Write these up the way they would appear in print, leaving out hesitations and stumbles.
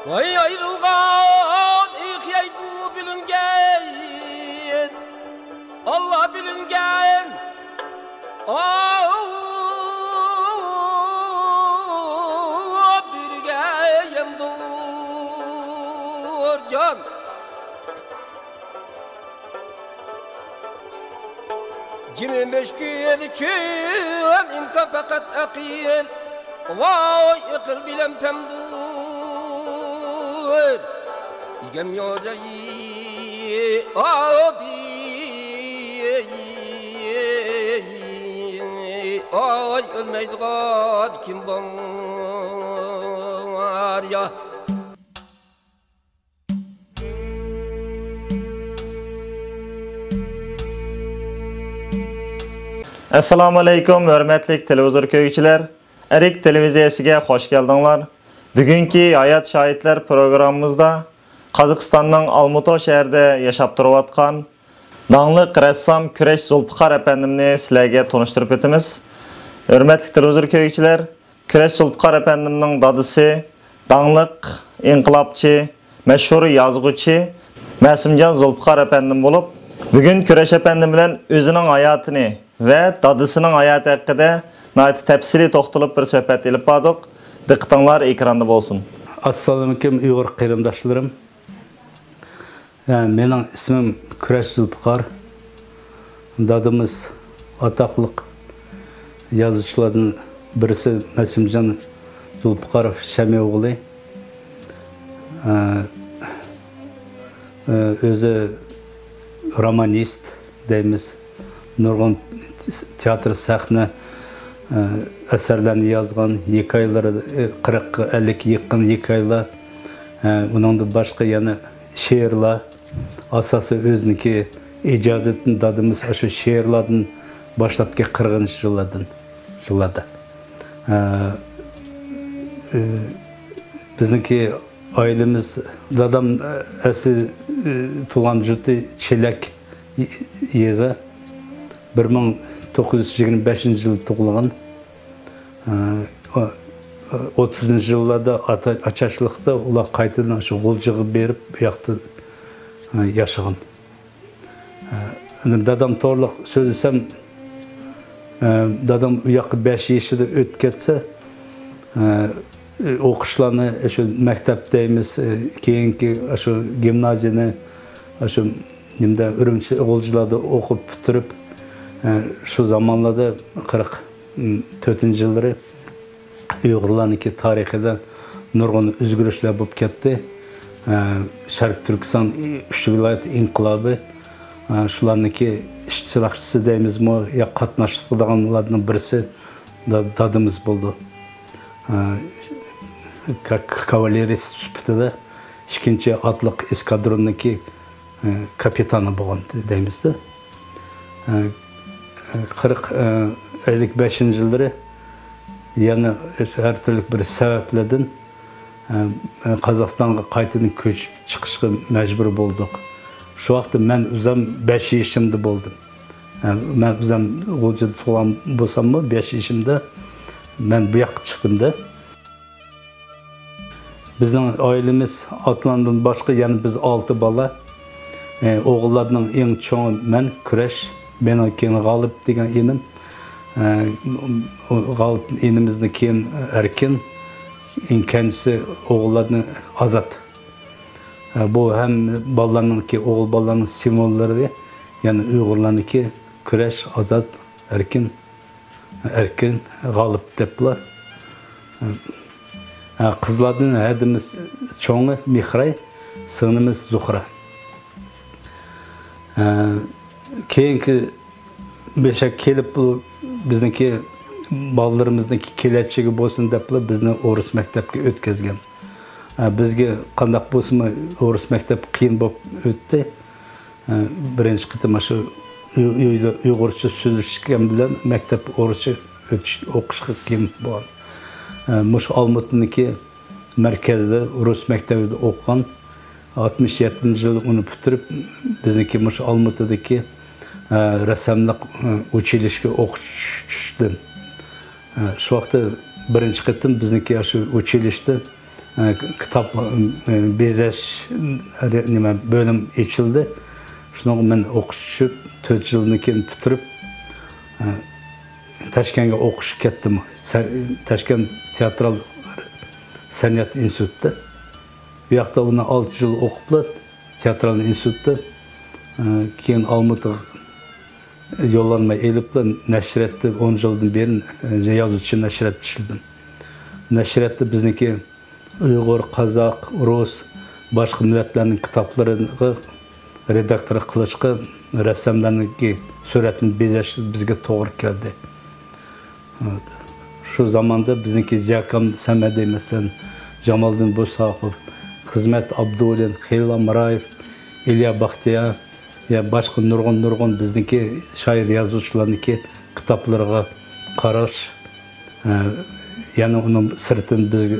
Vay ayrılgan ihyaydu bilingen Allah bilingen birgeyem dur can Cimin beşkiyel kün imka fakat akil Vay yıkıl bilem pemdur İgem yorayi abi Ay ölmeydigan kim var ya Assalamu alaykum hörmətli televizor köygüçülər. Erik televiziyasiga xoş gəldinglar. Bugünkü Hayat Şahitler programımızda Qazaqistanның Almuto şəhərində yaşap turuyatqan dаңlıq rəssam Küreş Zulfiqar əpəndimni sizlərə tanıştırıb ötümüz. Hörmətli televizor köygüçülər, Küreş Zulfiqar əpəndimning dadısı dаңlıq inqilabçı, məşhur yazğıcı Məsimcan Zulfiqar əpəndim olub, bugün Küreş əpəndim bilan özünün həyatını və dadısının həyatı haqqında nəhayət təfsili toxtulub bir söhbət elib bardıq. Diqqətinizlər ekranda olsun. Assalamu alaykum Uyğur qərindaşlarım. Mening ismim Küreş Zulfiqar. Dadımız ataqlıq yazıcılardan birisi Məsimcan Zulfiqarov Şəmi oğlu. Özü romanist deyimiz. Nurgun teatr sahne eserlerini yazgan hikayeleri 40-50 yakın hikayeler onun da başka yani şiirler asası özünki icadetini dadımız şu şiirlerden başlattı 40. yıllarda bizimki ailemiz dadam eski tuğan jütü Çelek yeza 1925 yılı doğulgan 30. yıllarda açaçlıqda ular qaytadan şu golcığı berip yaqtı yaşagan. Dadam torluq sözlesem dadam yaqı 5 yaşında ötüp ketse oquşlarını şu məktəbdəyimiz keyinki şu gimnaziyani şu nimdə Ürümçi golcılarda oqub bitirib şu zamanlarda 44. yılları Uyg'urlarniki tarixida nurg'un o'zgarishlar bo'lib ketdi. Sharq Turkiston 3 viloyat inqilobi shularniki ishtirokchisi deymizmi, yo qatnashadiganlarning birisi dadimiz bo'ldi. Kavalerist sifatida 2 otliq eskadronniki kapitani bo'lgan deymizda. 40-55 yılları yani her türlü bir sebeplerden Kazakistan'a qaytadan köçüp çıkışga mecbur bulduk. Şu vaxtda ben özüm 5 yaşımda buldum. Ben özüm Golcada tuğan bolsam mı 5 yaşımda ben bu yoqqa çıktım da. Bizning ailemiz atlandan başka yani biz 6 bala. Oğullardan en çoğu ben Küreş. Ben keyin G'olib degan enim. G'olib enimizning keyin Erkin, kendisi oğullarning Azat. Bu hem balalarningki oğul balalarning simvolları, yani Uyg'urlarniki Küreş, Azat, Erkin, G'olib deblar. Qizlardan hadimiz çoğu Mihray, sığınımız Zuhra. Keyinki beşek kelip bu bizniki balalarımızdaki kelechigi bo'lsin deb bizni o'rus maktabga o'tkazgan. Bizga qandaq bo'lsa o'rus maktab qiyin bo'lib o'tdi. Birinchi qitim shu uyda uyg'urcha so'zlashgan bilan maktab o'ruscha o'qishga qiyin bo'lgan. Mush Almutiniki markazda o'rus maktabida o'qigan. 67 yıl onu bitirib bizniki mush Almutidagi rassamlik училищеге o'qish tushdim. Shu vaqtda birinchi qitim bizniki shu училищеda kitap bezeş nima bölüm açıldı. Şunu ben okuşup 4 yılını keyin bitirip Toshkentga o'qish ketdim. Toshkent teatral san'at institutida. Bu yoqda uni 6 yil o'qibdi, teatral institutda. Keyin Olmutaga yo'llanma elibdi, nashriyatda 10 yildan beri yozuvchi nashriyatda ishladim. Nashriyatda bizniki Uyg'ur, Qozoq, Rus, boshqa millatlarning kitoblariga redaktor qilishga, rassomlarning suratini bezash bizga to'g'ri keldi. Şu zamanda bizniki Ziyakam Samedi mesela Jamaldin Busaqov, Hizmet Abdulin, Xeyla Mirayev, İlya Baxtiya ya başqa nurg'un bizniki shoir yozuvchilarniki kitoblarga qarash, yana uning sirtin biz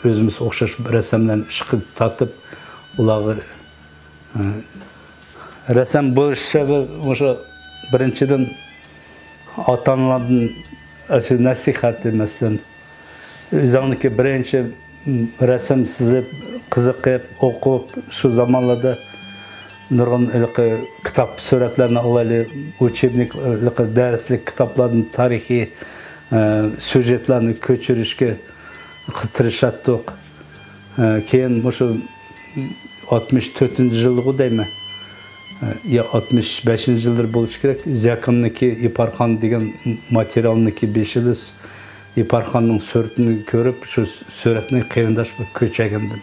o'zimiz o'xshash rassomlarni ishqi tatib ularga rassom bo'lish sababi o'sha birinchidan ota-onalardan aşı nasihat etmezsen, özünki birinci resim sizip, kızıkıp, okup, şu zamanlarda nurgun kitap suretlerini alaylı, uçebnik, derslik kitapların tarihi, süjetlerini köçürüşke tırışattık. Keyin şu 64. yıllığı değil mi? Ya 65. yıldır buluş gerek. Ziyakam'daki İparxan degen materialniki beşiliz. İparxan'ın suretini görüp, şu suretini kıyındaş köçegendim.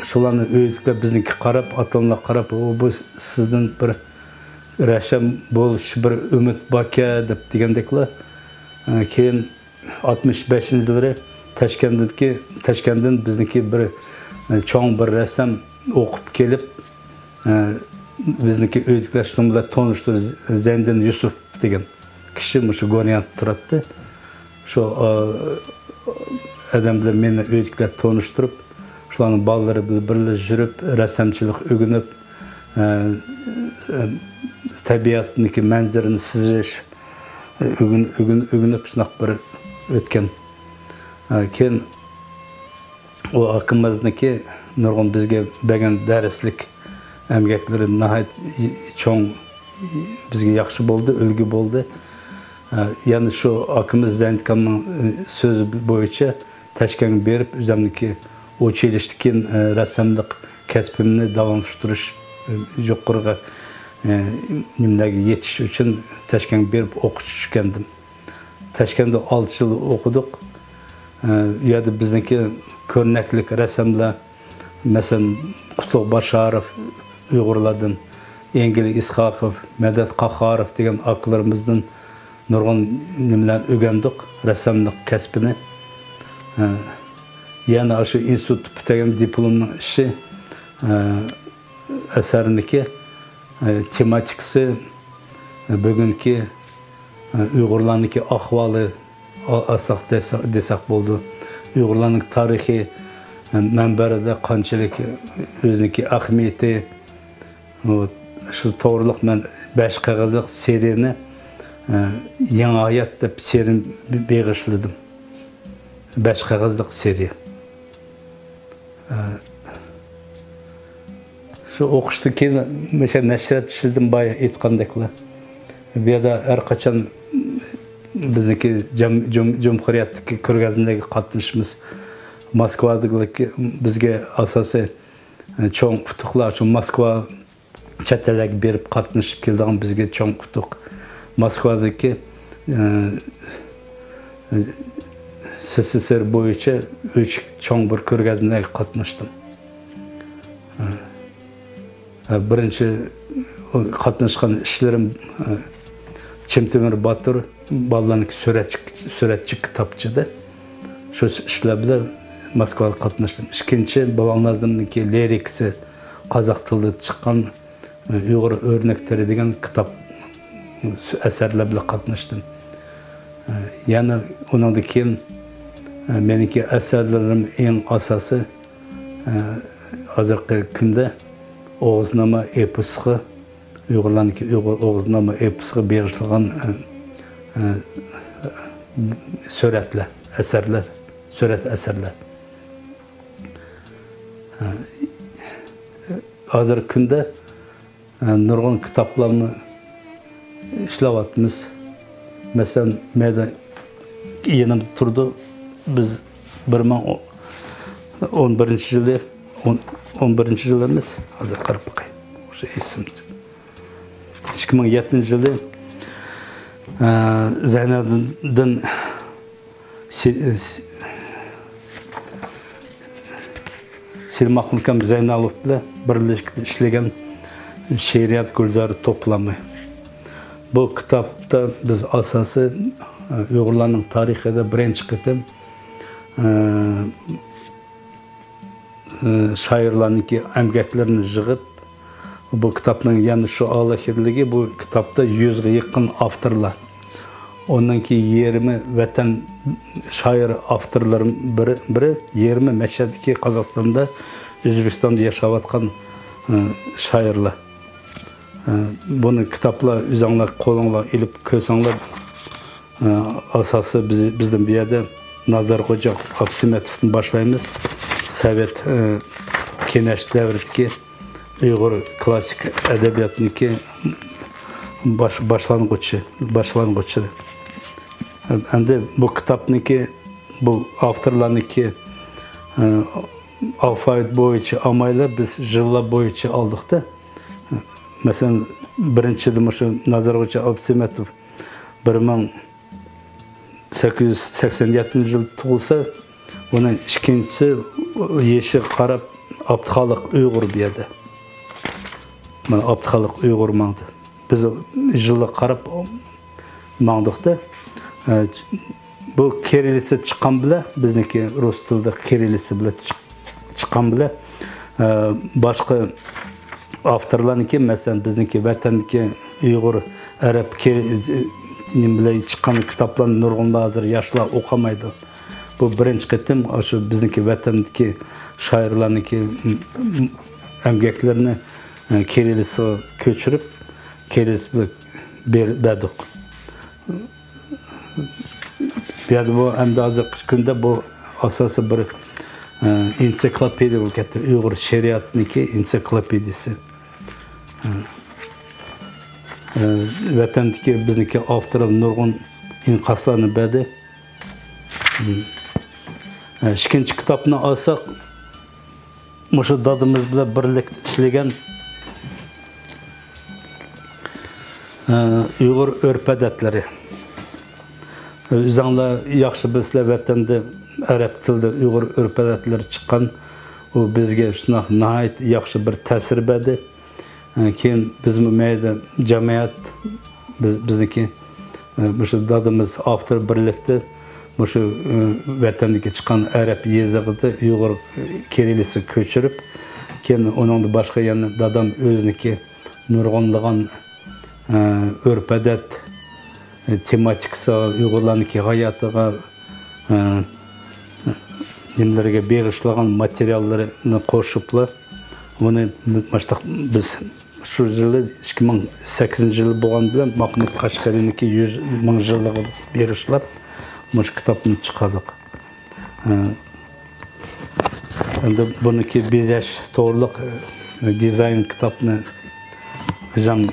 Şularını öğütükle bizniki qarab, atanla qarab, bu sizden bir rəşəm buluş, bir ümit bakya dep degendekler. Keyin 65. yılları Toshkentdan bizniki bir çoğun bir rəssam okup gelip, bizniki öğütükleştiğimizde tanıştır Zendin Yusuf degen kişi şu Goryant turattı. Şu adam bilen meni öğütükle tanıştırıp, şuların balları birle jürüp, ressamçılık ögünüp, tabiatniki manzarini sizleş ögünüp şunak bir ötken. Keyin o akımızdaki nurgun bizge begen derslik emgekleri nahayet çoğun bizge yaxşı boldu, ölgü boldu. Yani şu akımız Zendkam'ın sözü boyunca Toshkentga berip, üzerindeki o çeliştikin ressamlık kesbimini davamlaştırış yukarıga nimdagi yetiş için Toshkentga berip okuş kendim. Toshkentda 6 yıl okuduk. Ya da bizdeki körneklik ressamlar mesela Qutlug' Basharov Uyg'urlardan, Engil Isqaqov, Medet Qahharov degan akılarımızdan nurgun nimler öğrendik ressamlık kesbini. Yani şu institut bitiren diplomun işi eserindeki tematikası bugünkü Uyg'urlarniki ahvalı asak desek buldu. Uyg'urlarning tarihi manbarida qanchalik o'ziniki ahamiyati shu to'g'riliq men 5 qog'ozliq seriyani yangi hayot deb serim beg'ishladim. 5 qog'ozliq seriya. Şu o'qishdan keyin o'sha nashriyat ishladim boya aytgandeklar. Bu yerda har qachon bizniki Cumhuriyetdagi ko'rgazmadagi qatnashimiz Moskvadagi bizga asosi cho'ng qutuqlar shu Moskva chet elga berib qatnashib kelgan bizga cho'ng qutuq. Moskvadagi SSSR bo'yicha 3 cho'ng bir ko'rgazmada qatnashdim. Birinchi qatnashgan ishlarim Chimtemir Batur ballarniki suratchi kitobchida shu ishlar bilan Moskvada qatnashdim. Ikkinchi Balon Nazimniki lirikasi qozoq tilida chiqqan Uyg'ur o'rnaklari degan kitob asarlar bilan qatnashdim. Yana undan keyin meniki asarlarim eng asosi hozirgi kunda Oğuznama eposga Uyg'urlarniki Oğuznama eposga berilgan suratlar, asarlar, surat eserler. Hazır günde nurgun kitaplarını işlevatımız. Mesela meydan yanımda turdu. Biz 11. yılı 11. yılımız hazır qarab bakayım. Şu isim. 2007 yılı Zeynel'den Selim Akılkam Zeynalov ile birleşikte işlegen şehriyat gülzarı toplamı. Bu kitapta biz asası Uygurlarning tarixida birinchi qitim shoirlarniki emgaklarini yig'ib bu kitapның yani şu alahirligi bu kitapta 100'e yakın avtorlar. Ondan ki 20 vatan şair avtorların biri 20 Meşhed'deki Kazakistan'da Özbekistan'da yaşavatkan şairler. Bunu kitapla üzerine kolonla ilip kösanlar asası bizden bir yerde Nazar Hoca Absimetov'un başlayımız Sovet Keneş devrideki Uygur klasik edebiyatındaki başlangıçı. Endi bu kitapniki bu avtorlarniki alfabet boyunca amayla biz yıllar boyunca aldık da mesela birinci yılım şu Nazar Hoca Absimetov 1887 yıl tug'ilsa, onun ikincisi yeşil qarab Abdxaliq Uygur bir yerde. Mana Abdxaliq Uygur mağdı. Biz yılı qarab mağdık da bu Kirillisi çıkan bile, bizdeki Rus tilde Kirillisi bile çıkan bile başka avtorlarniki mesela bizdeki vatandaki Uygur Arap bile çıkan kitapların nurgunda hazır yaşlar okumaydı. Bu birinci qitim şu bizdeki vatandaki şairlarniki emgeklerini Kirillisi köçürüp Kirillisi berdik. Yani bu hem de hazır günde bu asası bir ensiklopediya bu kettir. Uygur şeriatniki ensiklopediyası. Vatandaki bizdeki avtorlar nurgun inkaslarını berdi. İkinci kitapını alsak, şu dadımız bile birlikte işlegen Uygur örf adetleri. Üzerinde yaxşı bizler vatanda Arap tilde Uygur örf adetleri çıkan, o bizge şunaq nihayet yaxşı bir ta'sir berdi. Keyin bizim meyda cemiyet bizdeki şu dadımız avtor birlikte şu vatandaki çıkan Arap yazıgıda Uygur Kirillisi köçürüp keyin onun da başka yani dadam özniki nurgunluğun örf adet tematikası Uygurlarniki hayatıga nelerge begişlagan materyallarını qoşupla onu biz şu yılı 2008 yılı boğan bilen Mahmut Kaşgari'ninki 100 ming yıllığı berişlap şu kitapını çıkardık. Endi buniki bezaş to'g'riliq dizayn kitapını o'zim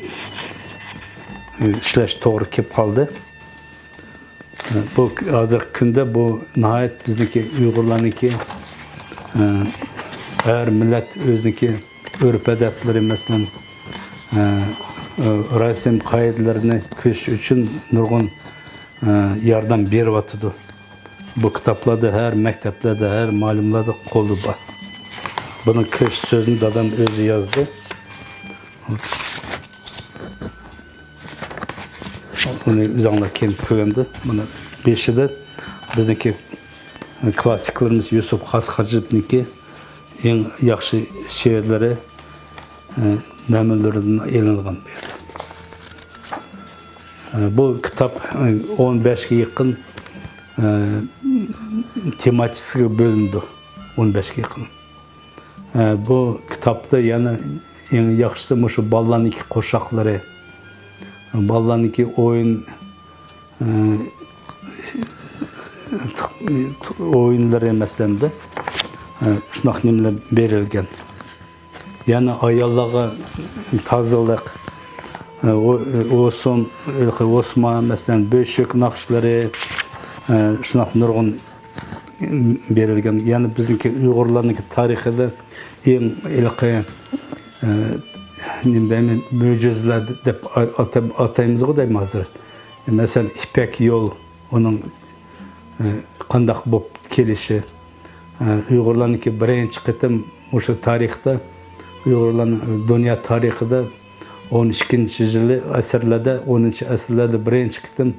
ishlash to'g'ri kelib qoldi. Bu hozirgi kunda bu nihoyat bizniki Uyg'urlarniki her millet o'ziniki örf odatlari masalan rasm qoidalarini ko'rish uchun nurg'un yardım beryapti. Bu kitaplarda her mekteplarda her malumlarda kolu var. Bunun kış sözünü de adam özü yazdı. Bunu üzerinde kim koyundu. Bunu beşi de bizdeki klasiklerimiz Yusuf Has Hacıb'niki en yaxşı şiirleri nəməllərdən elinilgan bir yerdə. Bu kitap 15'e yakın tematikası bölündü. 15'e yakın. Bu kitapta yani en yaxşısı şu ballaniki koşakları, ballaniki oyun oyunları mesela şunak nimle berilgen. Yani ayallığa tazılık, olsun, Osman mesela böşük nakışları, şunak nurgun berilgen. Yani bizimki Uygurların tarihinde en ilki möcüzler dep atayımız o da hazır. Mesela İpek yol onun kandak bop kelişi. Uygurların ki birinci kıtım şu tarihte Uygurların dünya tarihinde 12. yılı asırlarda 13. asırlarda birinci kıtım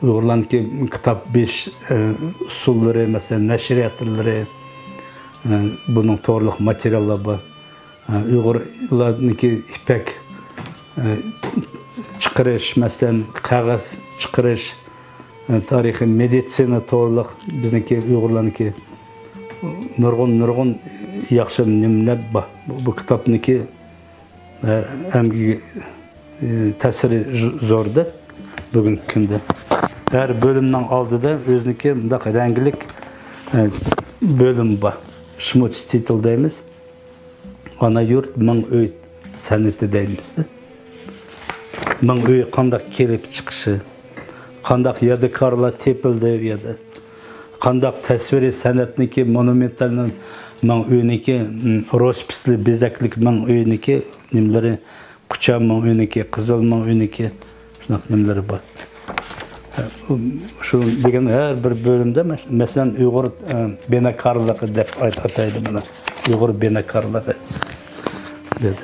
Uygurların ki kitap 5 usulları mesela neşriyatları bunun torluk materyalları var. Uygurların ki ipek çıkarış mesela kağıt çıkarış tarihi meditsina torluk bizdeki Uygurların ki nurgun yaxşı nimler var. Bu kitapniki emgi tesiri zordu bugün günde. Her bölümden aldı da özniki rengilik bölüm var. Şmuç titil deyimiz. Ana yurt Ming Öy sanatı deyimiz. Ming Öy kandak kelip çıkışı, kandak yadikarla tepildi ya da kandak tasviri sanatniki monumentalının Ming Öy'niki roşpisli bezeklik Ming Öy'niki nimleri Kucha Ming Öy'niki, Kızıl Ming Öy'niki şunak nimleri var. Şu degen her bir bölümde mesela Uygur benakarlığı dep ataydı bana. Uygur benakarlığı dedi.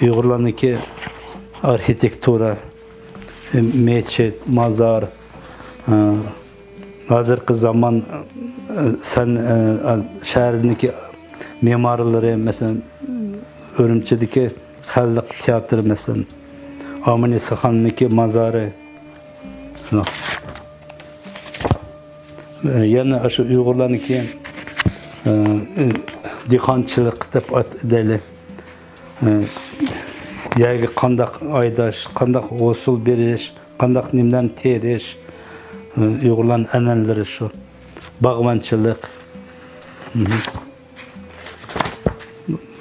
Uygurlarınki arxitektura, meçet, mazar, hazırki zaman sen şehirindeki mimarları mesela Örümçedeki Halk Tiyatro mesela Amini Sıxan'daki mazarı yani şu Uygurlarınki dixançılık dep deyli. Yani kandak aydaş, kandak usul beriş, kandak nimden teriş, Uygurların enelleri şu. Bağmançılık.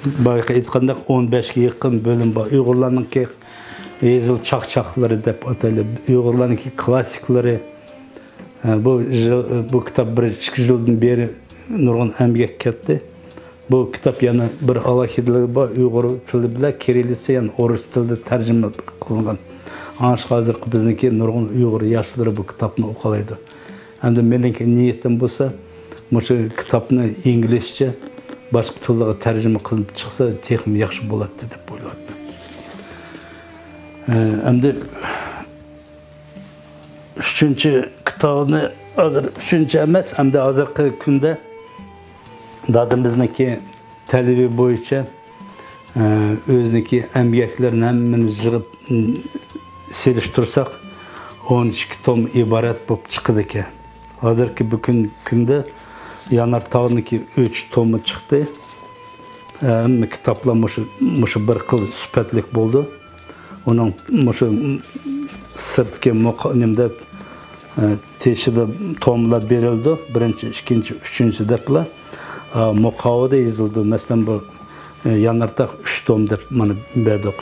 Bayka itkandak 15'e yakın bölüm var. Uygurlarınki ezil çakçakları dep ataylı. Uygurlarınki klasikleri. Bu kitap bir 2 yıldan beri nurgun emgek ketdi. Bu kitap yani bir alahidligi var. Uygur tili bilan kirillitsa yani orus tilida tarjima qilingan. Anış hazır bizniki nurgun Uygur yaşları bu kitapni o'qilaydi. Endi meniki niyetim bo'lsa, shu kitapni inglizcha boshqa tilga tarjima qilib chiqsa, texmi yaxshi bo'ladi deb o'ylayapman. Endi 3-chi kitobni hozir 3-chi emas, hamda hozirgi kunda dadimizniki talebi bo'yicha o'zniki emgaklarni hammani yig'ib selishtirsak 12 tom iborat bo'lib chiqdi ekan. Hozirgi bu kunda Yanartog'niki 3 tomi chiqdi. Hamma kitoblar mushu bir xil sifatlik bo'ldi. Uning mushu sirtga muqoimda teshida tomlar berildi. Birinchi, ikkinchi, uchinchi deblar. Muqovada yozildi. Masalan bu Yanartog' 3 tom deb mana berdik.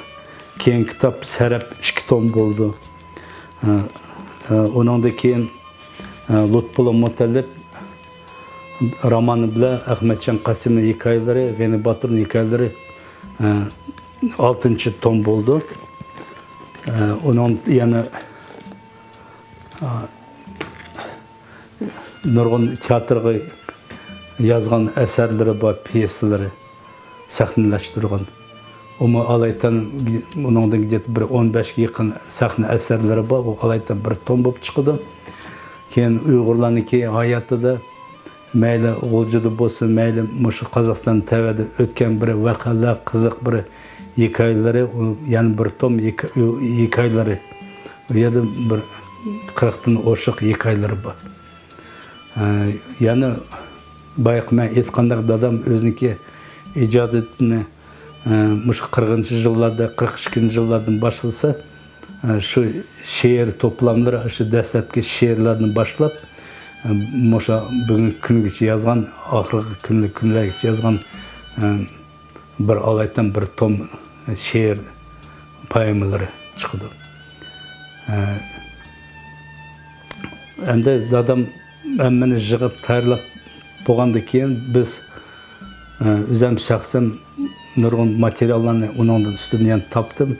Keyin kitob Sarab 2 tom bo'ldi. Uningdan keyin Lutfullo Mutallib romani bilan Ahmadjon Qasimning hikoyalari, G'ani Boturning hikoyalari 6-chi tom bo'ldi. Uning yana nurg'un teatrga yozgan asarlari bor, pyesalari sahnalashtirgan. Onu alaytan uningdan bir 15 ga yaqin sahna asarlari bor. O alaytan bir tom bo'lib chiqdi. Keyin Uyg'urlarniki hayotida mayli G'uljida bo'lsin, mayli mushu Qozog'iston tavada o'tgan bir voqealar, qiziq bir hikoyalari, yana bir tom hikoyalari. U yerda bir 40 dan oshiq hikoyalari bor. Yani bayaq men aytgandek dadam o'zniki ijodini mush 40-cı yıllarda, 42-ci yıllardan başlasa şu şiir toplamları, şu dastlabki şiirlerden başlap Moşa bugün kungacha yozgan, oxirgi kunlargacha yozgan bir alaydan bir tom she'r poemalari chiqdi. Endi dadam hammani yig'ib tayyorlab bo'lgandan keyin biz o'zim shaxsan nurg'un materiallarni uning ustidan topdim.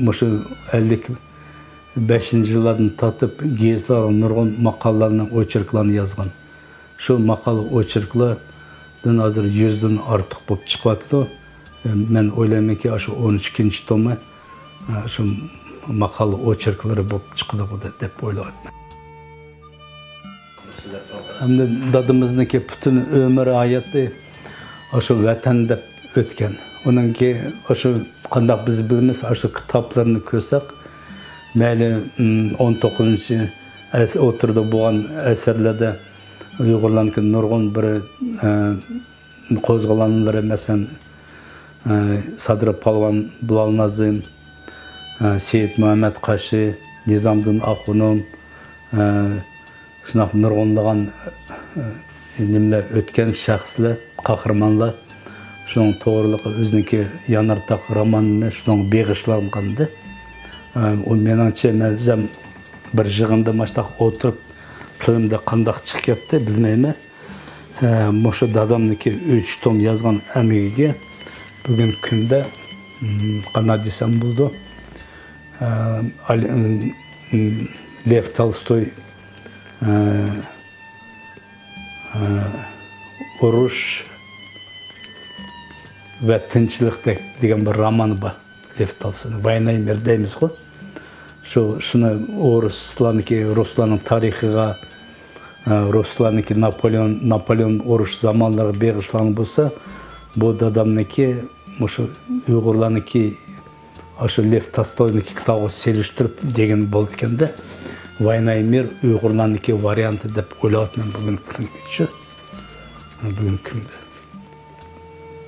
Moşa 55 yıllardan tatip gezler nurg'un maqolalarni, o'chirklarni yozgan. Shu maqola o'chirklardan hozir 100 dan ortiq bo'lib chiqyapti. Men o'ylaymanki, shu 13-chi tomi shu maqola o'chirklari bo'lib chiqdi deb o'ylayapman. Hamda dadamizniki butun umr hayoti shu vatan deb o'tgan. Onunki shu qandaq biz bilamiz, shu kitoblarni ko'rsak, mayli 19-o'tirda bo'lgan asarlarda Uyg'urlarniki nurg'un bir qo'zg'olonlari, masalan, Sadri Palvon Bulalnazin, Seyit Muhammad Qashi, Nizamdin Axunum, shunaqa nurg'unlagan nimlar o'tgan shaxslar, qahramonlar shuning to'g'riliqi o'ziniki Yanartaq romanini shuning beg'ishlab qildi. Menimcha men bir yig'inda mashtaq o'tirib tilimda qandaq chiqib ketdi bilmayman. Mo'sha dadamniki 3 tom yozgan amigiga bugun kunda qanday desam bo'ldi. Lev Tolstoy urush ve tinchlik degan bir roman bor. Lev Tolstoy Vayna и мир deymiz-ku. Shuni Ruslarning tarixiga, Ruslarniki Napoleon urush zamonlariga beg'ishlangan bo'lsa, bu dadamniki shu Uyg'urlarniki shu Lev Tolstoyniki kitobi selishtirib degan bo'ldi ekanda. Vayna и мир Uyg'urlarniki varianti deb o'ylayapman bugun kungacha. Bugun kunda.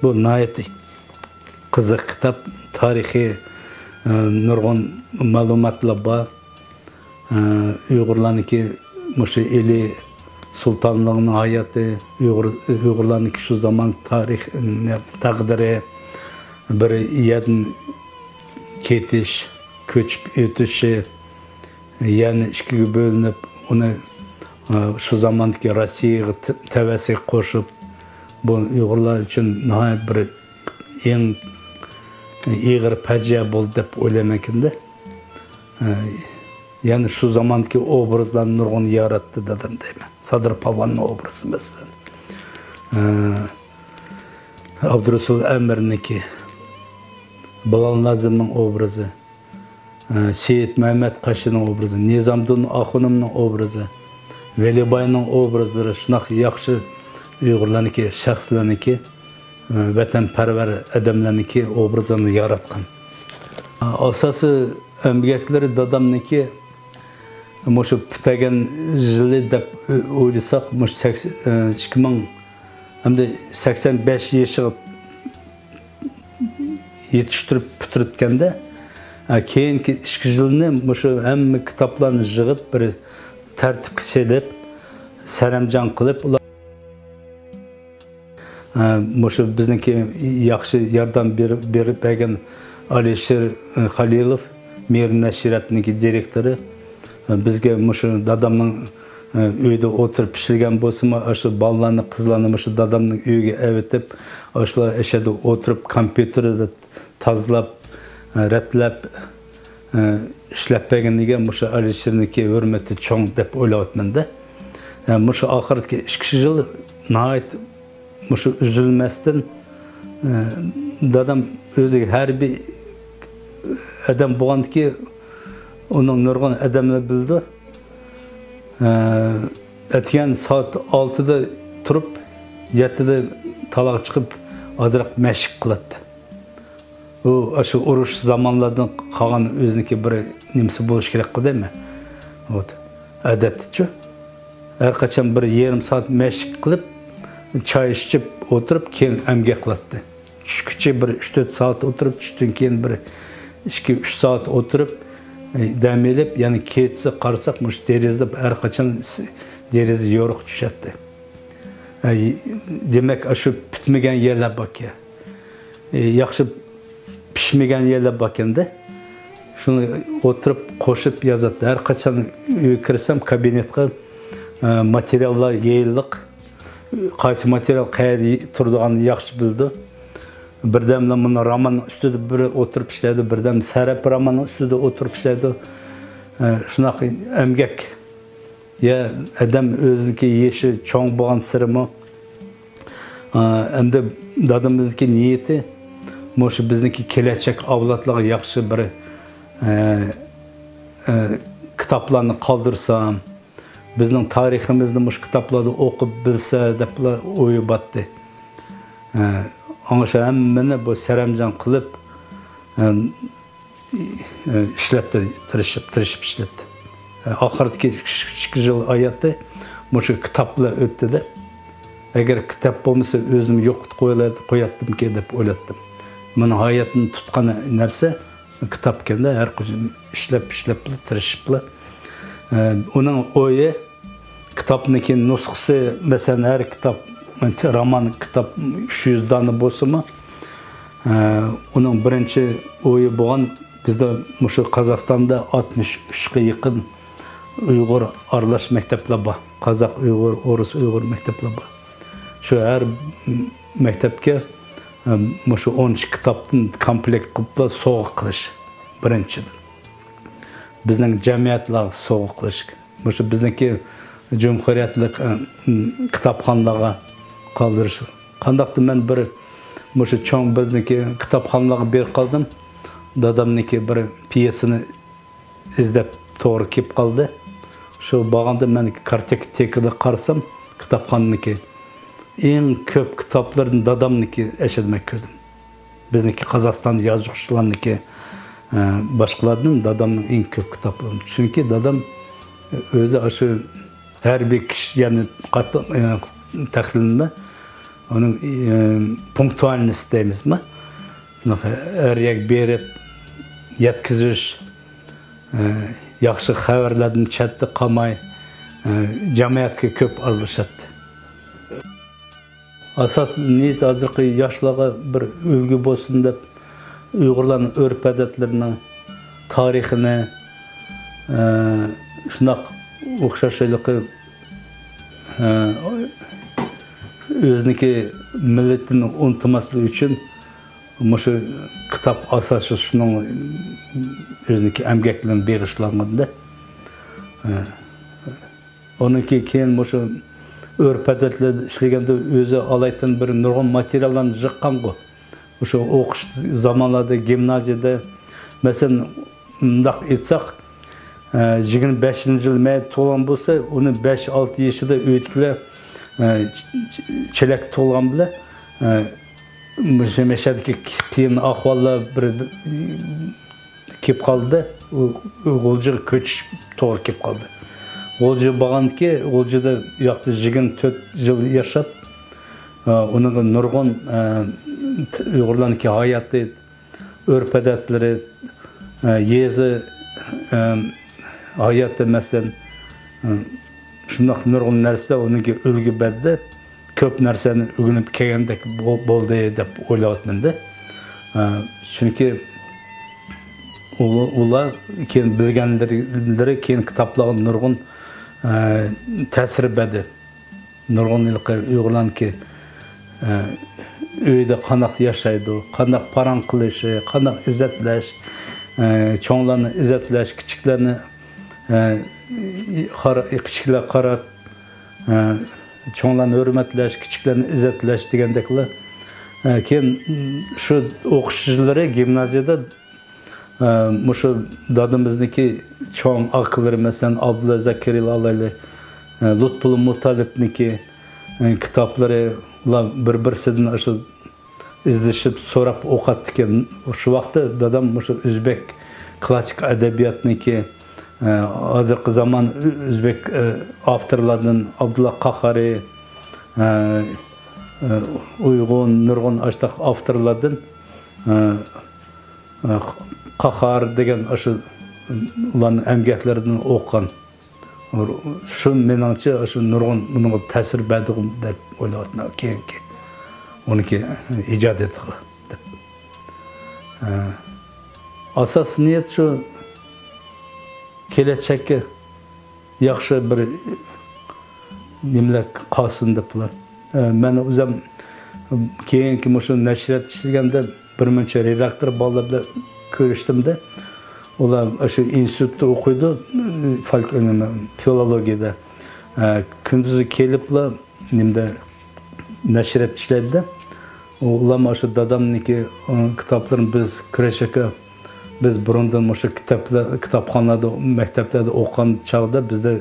Bu nayet qiziq kitob, tarixiy nurg'un ma'lumotlar bor. Uyg'urlarniki shu Eli sultonligining hayoti, Uyg'urlarniki shu zamon tarix taqdiri, bir yerdan ketish, ko'chib o'tishi, yani ikkiga bo'linib, uni shu zamondagi Rossiyaga tavasi qo'shib, bu Uyg'urlar uchun nihoyat bir eng ig'ir fajia bo'ldi deb o'ylayman-da. Yani şu zamanki obrazlarni nurg'un yaratdi dedim deyman. Sadr Palvonning obrazi masalan. Abdurasul Amirniki, Bilal Nazimning obrazi, Seyit Muhammad Qashining obrazi, Nizamdin Axunumning obrazi, Velibayning obrazlari shunaqa yaxshi Uyg'urlarniki, shaxslarniki, vatanparvar odamlarniki obrazini yaratgan. Asosiy emgekleri dadamniki shu bitagan yili deb o'ylasak, 2085 yashiga yetishtirib bitiribganda, keyingi 2 yilni shu hamma kitoblarni yig'ib bir tartibga selib, saramjon qilib, shu bizniki yaxshi yordam berib bergan Alisher Xalilov, Mir Nashiratniki direktori, bizga shu dadamning uyda o'tirib pishirgan bo'lsa-mu, shu bolalarni, qizlarni shu dadamning uyiga evitib, shular eshada o'tirib kompyuterda tozalab, ratlab ishlab berganiga shu Alisher'niki hurmati cho'ng deb o'ylayapman-da. Shu oxirgi 2 yil nihoyat shu üzülmasdan dadam o'ziga har bir adam bo'lganki, onun nurg'un adamlar bildi. Etgan soat 6da turib, 7da taloq chiqib, ozroq mashq qiladi. U shu urush zamonlardan qolgan o'ziniki bir nimasi bo'lish kerak deymi? Odatchi. Har qachon bir yarim soat mashq qilib, choy ichib o'tirib, keyin amgak qiladi. Tushgacha bir 3-4 soat o'tirib, tushdan keyin bir 2-3 soat o'tirib, dәмелеп, яғни кетсі қарсақ, мұш дерезді әрқачан дерезі yorық düşetdi. Demek aşı bitmegen yerler bakıyor. Yaxşı pişmegen yerler bakende. Şunu oturup koşup yazatdı. Her kaçan kirsem kabinetke materyallar yayılıq. Qaysı material qayerda turduğunu yaxşı bildi. Birdemle bunu roman üstüde bir oturup işledi. Birdem Serap romanın üstüde oturup işledi. Şunaqa emgek. Ya adam özünki yeşi çoğun boğan sırımı hem de dadımızdaki niyeti moşu bizdeki kelecek avlatlığa yaxşı bir kitaplarını kaldırsam bizning tariximizni mush kitaplarda o'qib bilsa deb o'yi batdi. Anlaşa hammani bu saramjon qilib ishlatdi, tirishib ishlatdi. Oxirdagi 2 yil hayotda mushu kitaplar o'tdi-da. Agar kitap bo'lmasa o'zim yo'qotib qo'yatdim-ki deb o'yladim. Meni hayotni tutgan narsa kitap ekanda, har qachon ishlab tirishib. Onun o'yi kitapniki nusxası, mesela her kitap, roman kitap 300 dana bo'lsa-mı, onun birinchi o'yi bo'lgan bizde mushu Qozog'istonda 63 ga yaqin Uyg'ur aralash maktablar bor. Qozoq, Uyg'ur, O'rus, Uyg'ur maktablar bor. Shu har maktabga mushu 13 kitapdan komplekt qilib sovg'a qilish birinchidan. Bizning jamiyatlar sovg'a qilish. Mushu bizniki Cumhuriyetlik kitapxonalarga qoldirish. Qandaqdir men bir mushu cho'ng bizniki kitapxonalarga berib qoldim. Dadamniki bir piyesini izlab to'g'ri kelib qoldi. Shu bag'anda men kartekada qarsam kitapxonaniki eng ko'p kitaplarni dadamniki eshitmak ko'rdim. Bizniki Qozog'iston yozuvchilarniki başqalardan dadamning eng ko'p kitaplarını. Çünkü dadam o'zi aşı her bir kişi yani tahlilini onun punktualini isteymiz mi? Eriyek berip yetkiziş, yaxşı xabarlardan chatda qolmay jamiyatga ko'p aralashadi. Asas niyet hozirgi yoshlarga bir ulgu bo'lsin deb Uyg'urlarning örf-odatlarini, tarixini, shunaq o'xshashligi o'zniki millatini unutmaslik uchun mushu kitap asosi shuning o'zniki emgaklarni bag'ishlanganda. Onunki keyin mushu örf-odatlar ishlaganda o'zi olaydan bir nurg'un materiallarni jiqqan-ku. Şu o'qish zamanlarda gimnaziyada mesela mundaq aytsak 25 yil may to'lgan bo'lsa, uni 5-6 yoshida o'tkilar chelak to'lgan bilan mashadagi qiyin ahvollar bir kelib qoldi. G'o'ljiga ko'chish to'g'ri kelib qoldi. G'o'lji bo'lganki, G'o'ljida u yoqda 24 yil yashab, onun nurg'un Uyg'urlarniki hayoti, örf-odatlari, yezi hayoti masalan shundoq nurg'un narsa uningga ulgu berdi. Ko'p narsani o'rganib kelgandek bo'ldi deb o'ylayapman-da. Chunki ular keyin bilganlari keyin kitoblarga nurg'un ta'sir berdi. Nurg'un Uyg'urlarniki uyda qanaq yaşaydı, qanaq paran qilishi, qanaq izzatlash, cho'nglarni izzatlash, kichiklarni kichiklar qarab, cho'nglarni hurmatlash, kichiklarni izzatlash degandeklar. Keyin shu o'qishchilari gimnaziyada mushu dadimizniki cho'ng aqllari masalan Abdulla Zakiril alayli, Lutful Mutalibniki kitapları bir-birsidan shu izlashib so'rab o'qatdikan. Shu vaqtda dadam shu o'zbek klassik adabiyotniki hozirgi zamon o'zbek avtorlardan Abdulla Qahari, Uyg'un, nurg'un ashtaq avtorlardan Qahar degan shu ularning emgeklerinden o'qigan. Shu meningcha shu nurg'un bunga ta'sir berdi deb o'ylayapman. Keyingi uniki ijod etdi deb. Asas niyat shu kelajakka yaxshi bir nimlar qolsin deblar. Men o'zim keyingi shu nashriyat ishlaganda birmuncha redaktor bolalar bilan ko'rishdimda. Ular shu institutda o'qiydi, filologiyada. Kunduzi keliblar, nimda nashriyat ishlaydi. Ular shu dadamniki kitoblarini biz Kurashaka biz burundan shu kitobxonada, maktablarda o'qigan chog'da bizda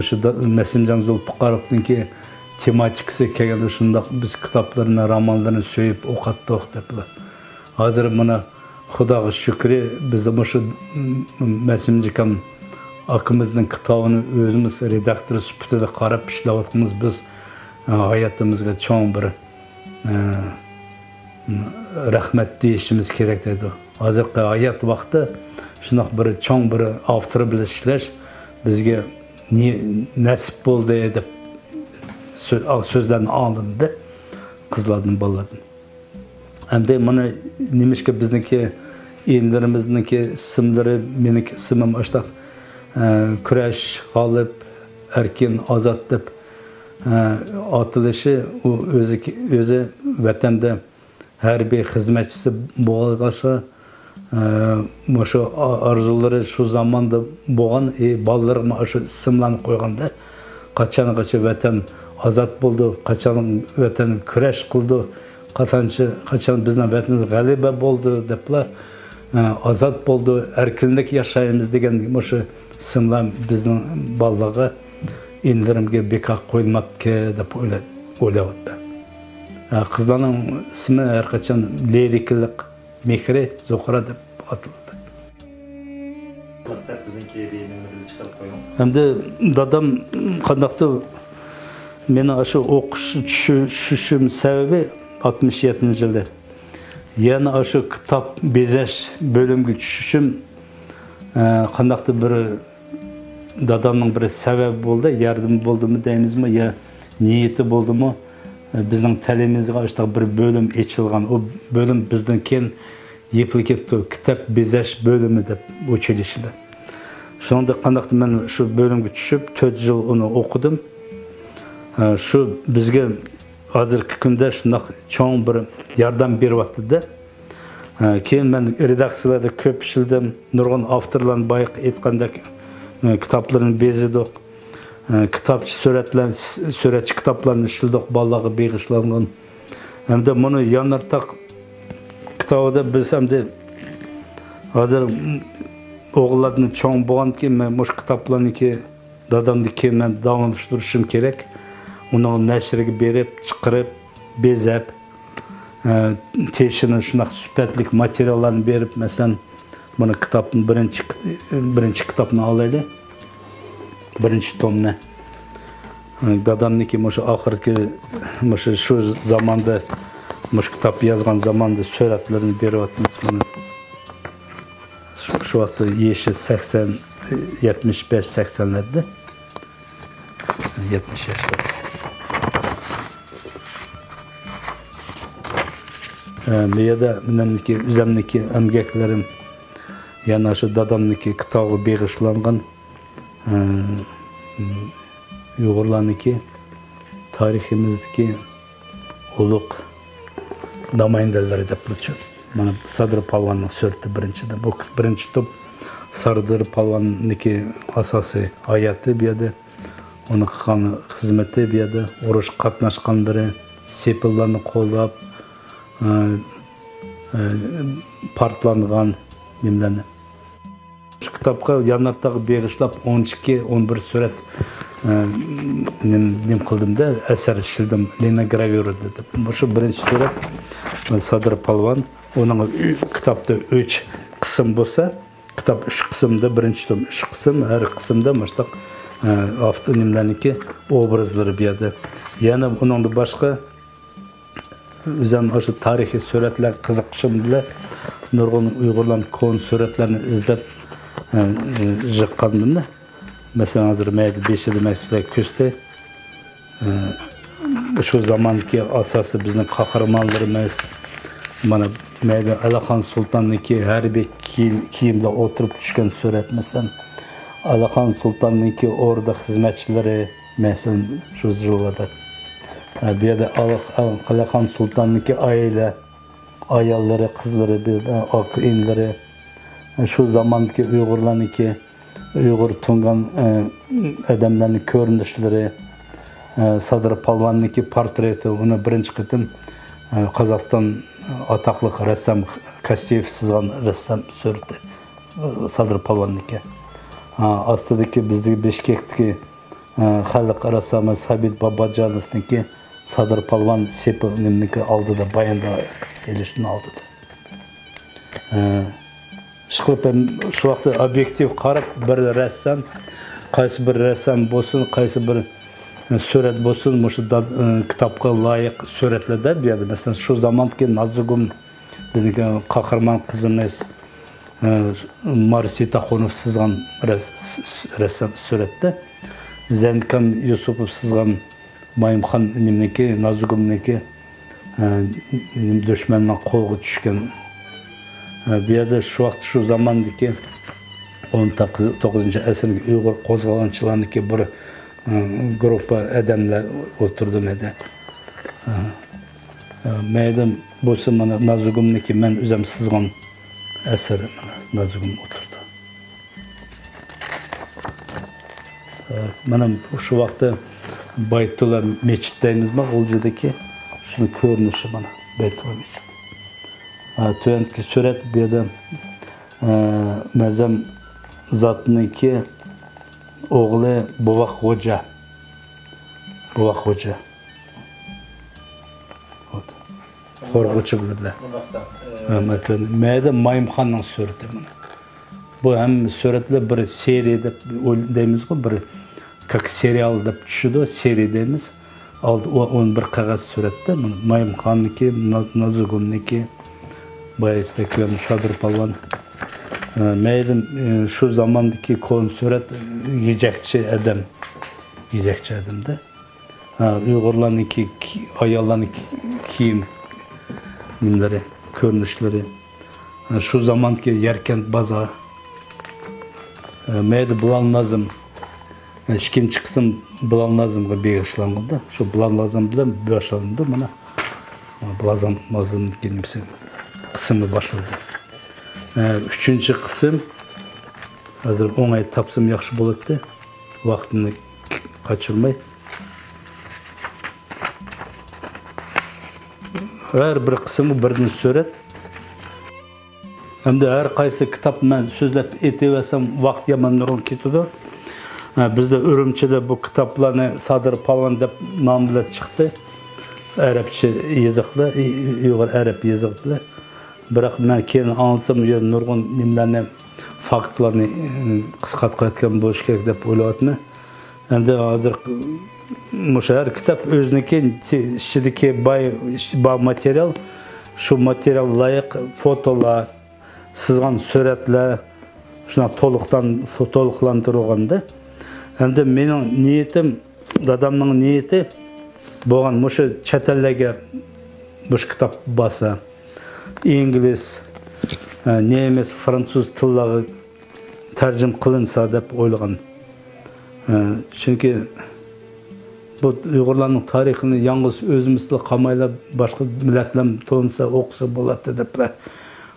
shu Nasimjon Zulfiqarovniki tematikasi kelganda shundoq biz kitoblarini, romanlarini so'yib o'qitdik deblar. Hozir mana Xudoga shukri biz shu Nasimjon akimizning kitobini o'zimiz redaktor sifatida qarab ishlayotganmiz. Biz hayotimizga cho'ng bir rahmat deyishimiz kerak dedi. Hozirgi hayot vaqti shunaq bir cho'ng bir avtor bilan ishlash bizga nasib bo'ldi deb so'zlarni olindi qizlarning bolalardan. Endi mana nimishga bizniki e'limizniki ismlari, meniki ismim ashta Kurash, G'olib, Erkin, Ozod deb atilishi u o'zi vatanda harbiy xizmatchisi bo'lg'acha shu orzulari shu zamonda bo'lgan bolalarga shu ismlarni qo'yganda qachongacha vatan ozod bo'ldi, qachon vatan kurash qildi, qachon bizning vatanimiz g'alaba bo'ldi deblar, ozod bo'ldi, erkinlik yashaymiz degan shu ismlar bizning bolalarga indirimga bekor qo'yilmabdi deb o'ylayapman. Qizlarning ismi har qachon liriklik, mehri, Zuhra deb atiladi. Bizniki deyimini chiqarib qo'ying. Endi dadam qandaqdir meni shu o'qish tushishim sababi 67-yilda. Yana shu kitob bezash bölümge tushishim qandaqdir bir dadamning bir sababi bo'ldi, yardım bo'ldimi deymizmi, yo niyati bo'ldimi? Bizning ta'limimizga ashta bir bölüm ochilgan. O bölüm bizdan keyin yepilib ketdi. Kitob bezash bölümü deb o'chilishdi. Shunda qandaqdir men shu bölümge tushib 4 yil uni o'qidim. Shu bizga hozirgi kunda shundoq cho'ng bir yordam beryapti-da. Keyin men redaksiyalarda ko'p ishildim. Nurg'un avtorlarning boyiq aytgandek kitoblarini bezidik. Kitapçı suratchi kitoblarni ishildik, bolalarga beg'ishlangan. Hamda buni yanartaq kitobida biz hamda hozir o'g'illarni cho'ng bo'lganki, men mush kitoblarniki dadamniki men davomlashtirishim kerak. Uni nashriga berib, chiqarib, bezab, teshini shunaq sifatlik materiallarni berib, masalan, buni kitobning birinchi kitobni olaylik. Birinchi tomni. Dadamniki shu oxirgi shu zamonda kitob yozgan zamonda suratlarini beryapmiz buni. Shu vaqtda yeshi 80, 75-80larda. 70 yoshda. Bu yerda menimki o'zimniki amgaklarim yana shu dadamniki kitobi beg'ishlangan Uyg'urlarniki tariximizdagi ulug' namoyandalari deb bilishadi. Mana Sadir Palvonning surati birinchida. Bu birinchi top Sadir Palvonniki asosiy hayoti bu yerda, uni qilgan xizmati bu yerda, urush qatnashganlari, sepillarni qo'llab, partlangan nimlarni. Şu kitapga yanartaq beg'ishlab 12-11 surat nim qildimda, asar ishildim, linogravura deb. Shu birinchi surat Sadir Palvon, uning kitobda 3 qism bo'lsa, kitob 3 qismda, birinchi tom 3 qism, har qismda mashtoq avtonimlarniki obrazlari bu yerda. Yana uningda boshqa o'zim o'sha tarixiy suratlar qiziqishim bilan nurg'un Uyg'urlar kon suratlarini izlab жыққанмын. Mesela hazır meyde 5 demekse küste. Şu zamanki asası bizim kahramanlarımız bana meyde Alakan Sultan'ınki her bir kiyimde oturup düşken suretmesen. Alakan Sultan'ınki orada hizmetçileri mesela şu zırhlarda. Bir de Alakan Sultan'ınki aile, ayalları, kızları, bir de akınları. Şu zamanki Uygurlar'ınki Uygur Tungan adamlarının görünüşleri, Sadır Palvan'ınki portreti, onu birinci kıtım Kazakistan ataklı ressam Kastiyev sızgan ressam sürdü Sadır Palvan'ınki. Astıdaki bizdeki Beşikek'teki halk ressamı Sabit Babacanov'ınki Sadır Palvan Sepi'ninki aldı da bayanda elişini aldı da. Şu vaxtda obyektiv qarab bir rəssam, qaysı bir rəssam bolsun, qaysı bir surət bolsun, məşə kitabqa layiq surətlərdə bir yerdə. Məsələn, şu zamanki Nazugum bizim qahraman qızımız Marsita Xonov sızğan rəssam surətdə. Zəndkan Yusupov sızğan Mayımxan nimniki, Nazugumniki düşmandan qolğa düşkən. Bir yerde şu zamandaki 19. əsrlik Uygur qozğalançılarındaki bir grupa adamlar oturdu meyde. Meydan bolsa mana Nazugumniki men özüm sızgan əsəri Nazugum oturdu. Mana şu vaxtda Baytullah meçitteyimiz mi Olca'daki şunu görünüşü bana Baytullah meçit. Tüyentki suret bir de mezem zatınınki oğlu Buvak Hoca. Buvak Hoca. Korkuçu bile. Meyde Mayımxan'ın sureti bunu. Bu hem suretle bir seri deyimiz ki bir kak serial da düşüdü seri deyimiz. Aldı onun bir kağıt surette Mayımxan'ınki, Nazugum'nınki Bayezid'deki Sadır Palvan. Meydim şu zamandaki konu suret yiyecekçi adam. Yiyecekçi adamdı. Uygurlar'ınki, ayarlar'ınki kiyim nimleri, görünüşleri. Şu zamanki Yerkent Bazar. Meydi Bulan Nazım. İkinci kısım Bulan Nazım'a bir yaşlandı. Şu Bulan Nazım'da bir yaşlandı. Bulan Nazım'ın gelmesi kısmı başladı. Üçüncü kısım hazır 10 ay tapsım yaxşı boladı. Vaktini kaçırmay. Her bir kısmı birini suret. Hem de her qaysı kitap ben sözlep etevesem vakt yaman nurun ketidi. Bizde Ürümçi'de bu kitaplarını Sadır Palvan dep namıyla çıktı. Arapça yazıklı, Uygur Arap yazıklı. Bırak ben keyin anlasam nurgun nimlerini, faktlarını kısqat qaytkan boş gerek dep oylayatım. Hem de hazır her kitap özüneki içindeki bay material, şu material layık fotolar, sızgan suretler, şuna toluqlandırılğanda. Hem de benim niyetim, dadamның niyeti boğan şu çetellerge bu kitap basa. İngiliz, Nemes, Fransız tillari tercüm kılınsa dep oylagan. Çünkü bu Uygurlarning tarixini yalnız özümüzle qamayla başka milletler tonsa okusa boladı dep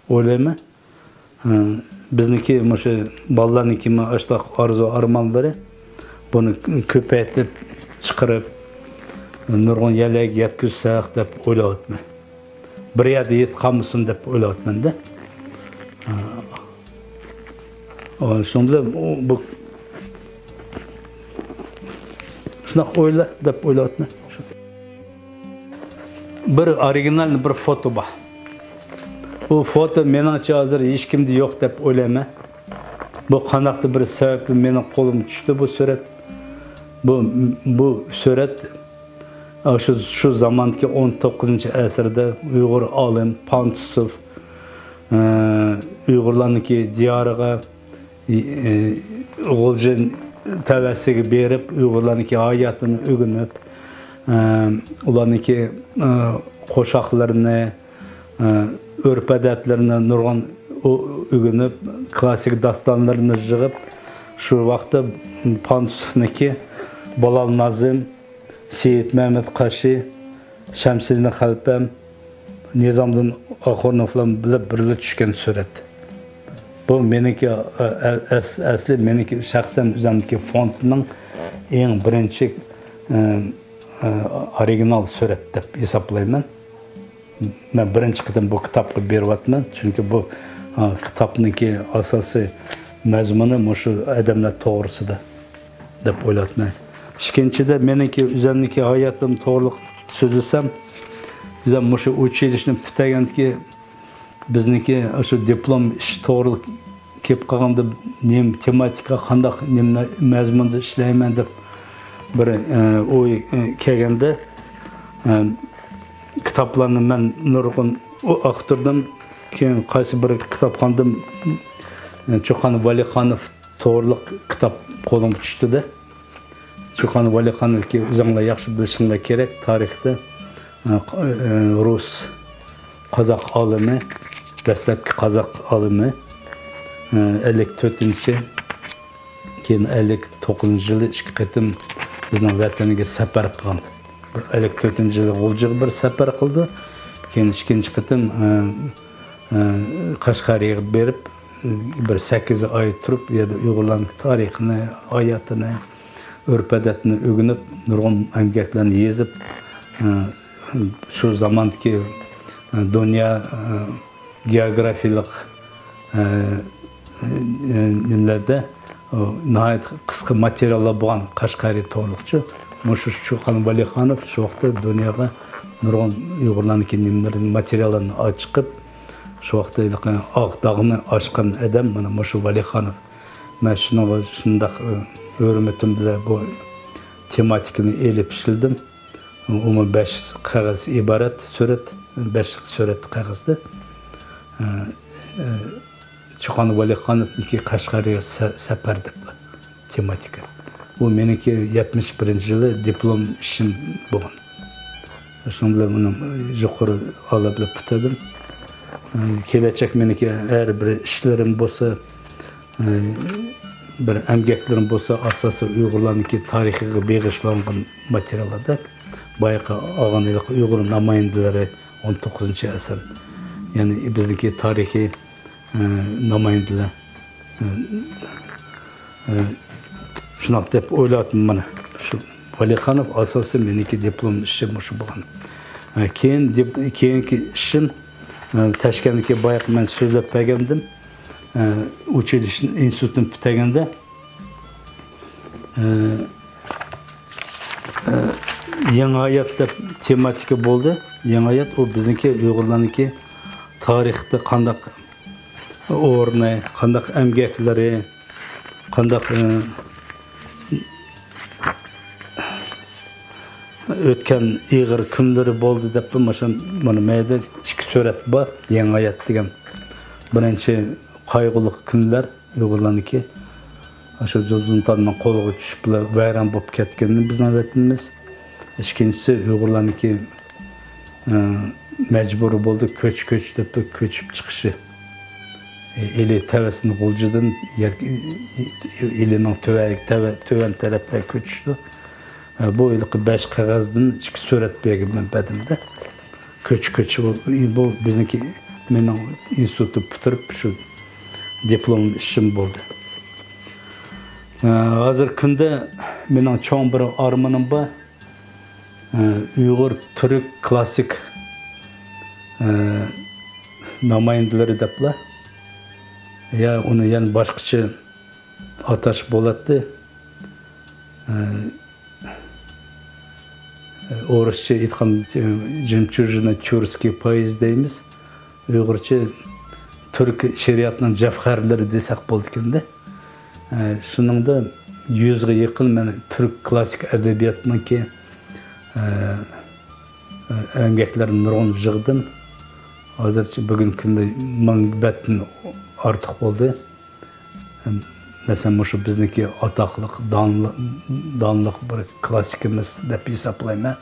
oylayman. Bizniki şu ballarniki mi açlıq arzu armanları bunu köpeytip çıkarıp nurgun yelek yetkizsek dep oylayatman. Bir yerde yetqanmısın dep oylayatman da. Şunda bu şunak oyla dep oylayatman. Bir original bir foto var. Bu foto menimce hazır hiç kimde yok dep oylayman. Bu qanaqtı bir sebeple mening qo'lim tushdi bu surat. Bu surat şu zamanki 19. asırda Uygur alim Pantusov Uygurlarniki diyarıga Olcun tevessigi berip, Uygurlarniki hayatını ögünüp, ularniki qoşaqlarını, örp adetlerini nurgan ögünüp, klasik dastanlarını jığıp, şu vaqtda Pantusovniki Balal Nazım, Seyit Mehmet Qashi, Şemsizli Xalpam, Nizamdin Axunovlar bilib birga tushgan surat. Bu meniki asli meniki shaxsan o'zimniki fondning eng birinchi original surat deb hisoblayman. Men birinchi qitim bu kitobni beryapman, chunki bu kitobniki asosiy mazmuni shu odamlar to'g'risida deb o'ylayman. Ikkinchida meniki o'zimniki hayotim to'g'riliq so'zlasam, bizam shu uchilishni bitaganki bizniki shu diplom ish to'g'riliq kelib qolganda nem tematika qanday mazmunda ishlayman deb bir o'y kelganda kitoblarni men nurg'un o'qitirdim. Keyin qaysi bir kitobxondan Cho'qanov Valixonov to'g'riliq kitob qo'limga tushdi-da. Cho'qanov Valixonovki o'zinglar yaxshi bilishinglar kerak, tarixda Rus Qozoq olimi, dastlabki Qozoq olimi 54-chi, keyin 59-yili ikki qatim bizning vataniga safar qilgan. 54-yili G'uljig'iga bir safar qildi, keyin ikkinchi qatim Qashqariyga berib bir 8 oy turib, yerda Uyg'urlarning tarixini, hayotini, örp adetini ögünüp, nurg'un emgaklarni yezib, şu zamandaki dünya geografiyalik nimlerde nihayet qisqa materiallar bo'lgan Qashqari to'g'riliqchi. Shu Cho'qanov Valixonov shu vaqtda dunyoga nurg'un Uyg'urlarniki nimlarini materiallarini chiqib, shu vaqtda oq dog'ni ochgan odam mana shu Valixonov. Men shundoq hürmetim bilan bu tematikini elib ishildim. Umum 5 qog'oz iborat surat, 5 surat qog'ozda. Cho'qanov Valixonovniki Qashqariga safar deb tematika. Bu meniki 71-yili diplom ishim bo'lgan. Shundan bilan buni yuqori olib bitadim. Kelajak meniki har bir ishlarim bo'lsa, bir emgeklerim bo'lsa asosi Uyg'urlarniki tarixiga bag'ishlangan materiallarda boyaqa og'anilik Uyg'ur namoyandalari 19-asr. Ya'ni bizniki tarixiy namoyandalar shunaqa deb o'yladim mana. Shu Valixonov asosi meniki diplom ishim shu bo'lgan. Keyingi ishim Tashkentga boyaq men so'zlab bergandim. Uchilish institutini bitaganda yangi hayot deb tematika bo'ldi. Yangi hayot u bizniki Uyg'urlarniki tarixda qanday o'rni, qanday emgaklari, qanday o'tgan ig'ir kunlari bo'ldi deb mana mayda ikki surat bor. Yangi hayot degan birinchi qayg'uli kunlar Uyg'urlarniki shu Zulzuntanning qo'liga tushib vayron bo'lib ketganini bizning vatanimiz. Ikkinchisi Uyg'urlarniki majbur bo'ldi ko'ch deb ko'chib chiqishi. Eli tavasini G'uljidan elining tuvan tarafdan ko'chishdi. Bu ilk 5 qog'ozdan 2 surat bergan badimda. Ko'ch bu bizniki mening institutni bitirib shu diplom ishim bo'ldi. Hozir kunda mening cho'ng bir armanim bor. Uyg'ur turk klassik namoyandalari deblar. Ya uni yana boshqacha atash bo'ladi. O'rischa aytgan Jemchurjina Churskiy poez deymiz. Uyg'urcha Türk şeriatının cevherleri desek bo'ldikanda. Shuningda 100 ga yaqin men Türk klassik adabiyotniki emgaklarini nurg'un yig'dim. Hozircha bugungi kunda 1000 batdan ortiq bo'ldi. Mesela şu bizdeki ataklık, danlık bir klasikimiz dep hesaplayma.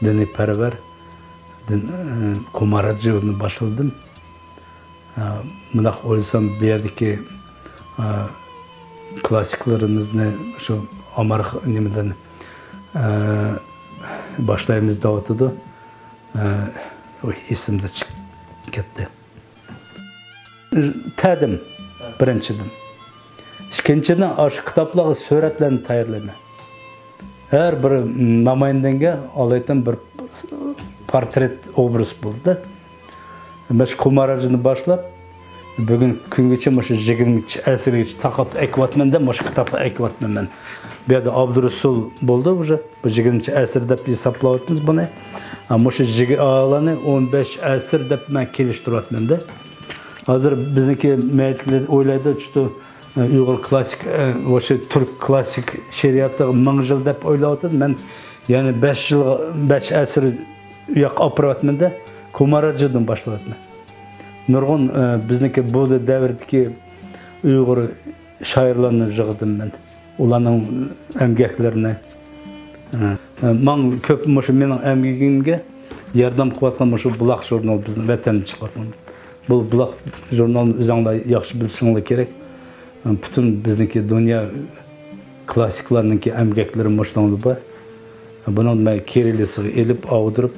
Dini perver, kumaracı başladım. Mınak oysam bir yerdeki klasiklerimizni şu Amerika nimeden başlayımızda oturdu. O isimde gitti. Tədim, birinçidim. İkinciden aşı kitapları suretlerini tayarlayma. Her bir namayindenge alaytan bir portret obraz buldu. Ben şu kumaracını başlap, bugün küngeçe moşu 20 əsirgeç takap ekvatmen de moşu kitapla ekvatmen ben. Bir yerde Abdurresul buldu уже. Bu 20 əsirde bir saplavatmız bunu. Moşu alanı 15 əsir de ben geliştirvatmen de. Hazır bizdeki meyetler oylaydı uçtu. Uygur klasik, Türk klasik şeriatı 1000 yıl dep oylavatdım. Ben yani 5 yıl, 5 əsir yak apıratmen de kumaracıdan başlavatmen. Nurgun bizdeki bu devirdeki Uygur şairlerini jığdım ben. Ulanın emgeklerine. Man köp moşu menin emgekimge yardım kıvatkan moşu Bulaq jurnal bizden vətəndə çıkartkan. Bu Bulaq jurnalını özüңdə yaxşı bilişіңdə gerek. Bütün bizdeki dünya klasiklarınınki emgekleri moşlandı var. Bunun ben kirillisiga elip, avdırıp,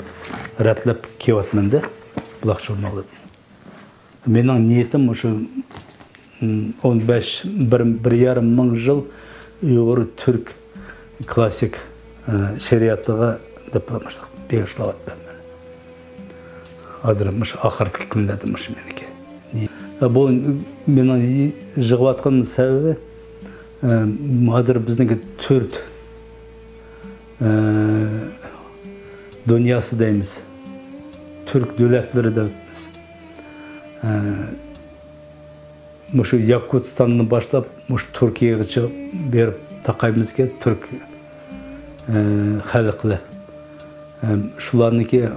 rətlep kevatmen de Bulaq jurnalı. Menin niyetim şu 15 bir yarım ming yıl Uygur Türk klasik şeriatıga diplomaşlık beğişlavat ben. Hazırmış ahirki günlerdemiş meniki. Bu menin jığıvatkan sebebi hazır bizdeki Türk dünyası deyimiz. Türk devletleri de şu Yakutistan'dan başlap Türkiye'ye çıkıp berip takayımızga Türk halkı. Şularniki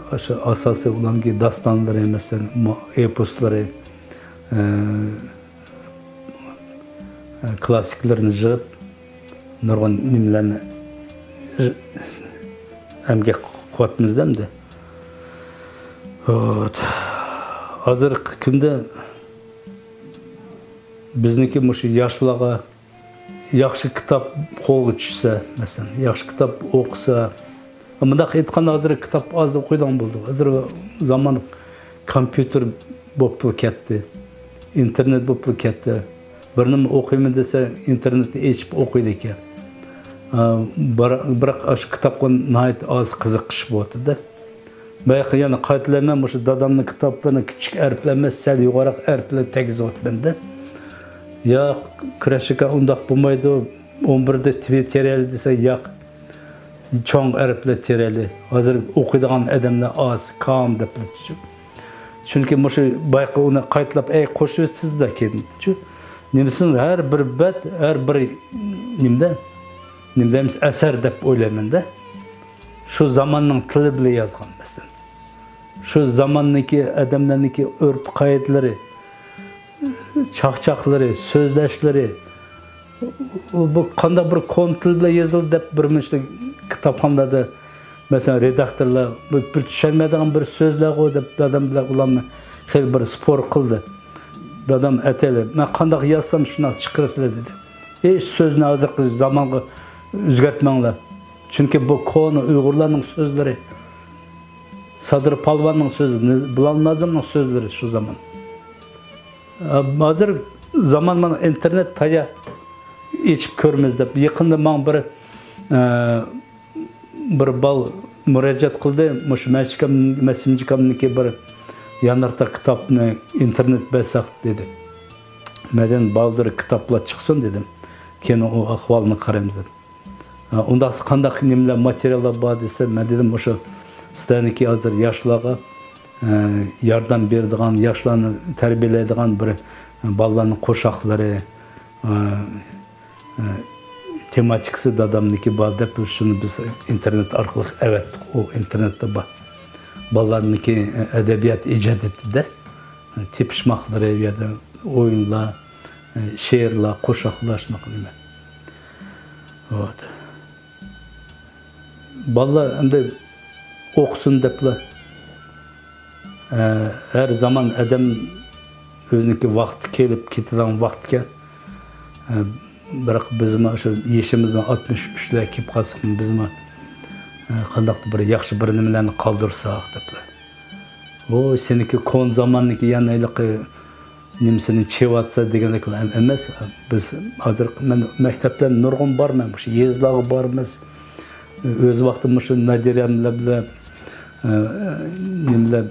asası olanki dastanları mesela eposları klasiklerini jığıp nurgun nimlerini emgek kuvatımızdan da. Hazırki günde bizniki muşu yaşlığa yaxşı kitap kolga düşse mesela, yaxşı kitap okusa, ama aytqanda hazır kitap az okuydan buldu. Hazır zaman kompüter boplu ketdi, internet boplu ketdi. Birini okuyayım dese internetni açıp okuydu ekan. Biroq aş kitapga nəhayət az qiziqish bo'ldi da. Belki yani qaytlayman şu dadamning kitaplarını küçük әрpləmə, sel yuqaraq әрplə tegizot bende. Ya kreşika undaq bulmaydı, 11'de tereli dese yak, çoğun әрplə tereli. Hazır okuyduğun adamlar az, kam dep. Çünkü şu bayqı onu qaytlap, qoşuyorsunuz da keyin. Nemsin her bir bet, her bir nimdemiz eser dep oylayman da. Şu zamanın tili bile yazgan mesela. Şu zamanniki adamlarniki örp kayıtları, çakçakları, sözleşleri, bu kanda bir kontil bile yazıldı dep bir işte kitapxonada da mesela redaktörler bir düşenmediğin bir sözler koydu dep adam bile ulanma xeyli bir spor kıldı. Adam eteli, ben kandak yazsam şuna çıkırsın dedi. Hiç sözünü hazır zamanı özgertmenler. Çünkü bu konu Uygurların sözleri, Sadır Palvan'ın sözleri, Bilal Nazım'ın sözleri şu zaman. Hazır zaman bana internet taya içip körmezde. Yakında bana bir bal müracaat kıldı. Mesimcikam'nınki bir yanarta kitapını internet besak dedi. Meden baldır kitapla çıksın dedim. Kendi o ahvalını karayımız dedim. Onda qandaq nimler materiallar var dese, ben dedim şu sizlerniki hazır yaşlığa yardım berdiğin, yaşlarını terbiyelediğin bir ballarının qoşaqları, tematikisi de adamniki var dep şunu biz internet arkalı evet o internette var. Ballarınki edebiyat icad etti de tepişmakları ya da oyunlar, Şeirler, qo'shoqlar shunaqa nima. Вот. Balla endi o'qisin deblar. Her zaman adam o'ziniki vaqti kelib ketadigan vaqtga biroq bizmi o'sha yeshimizni 63lar kelib qolsak bizmi qandaqdir bir yaxshi bir nimalarni qoldirsak deblar. O seniki kon zamanniki yanayliqi nimasini chevatsa deganlar emas. Biz hozir men maktabdan nurg'un borman, shu yezlarga bormiz. O'z vaqtim shu Nadiramlar bilan nimalar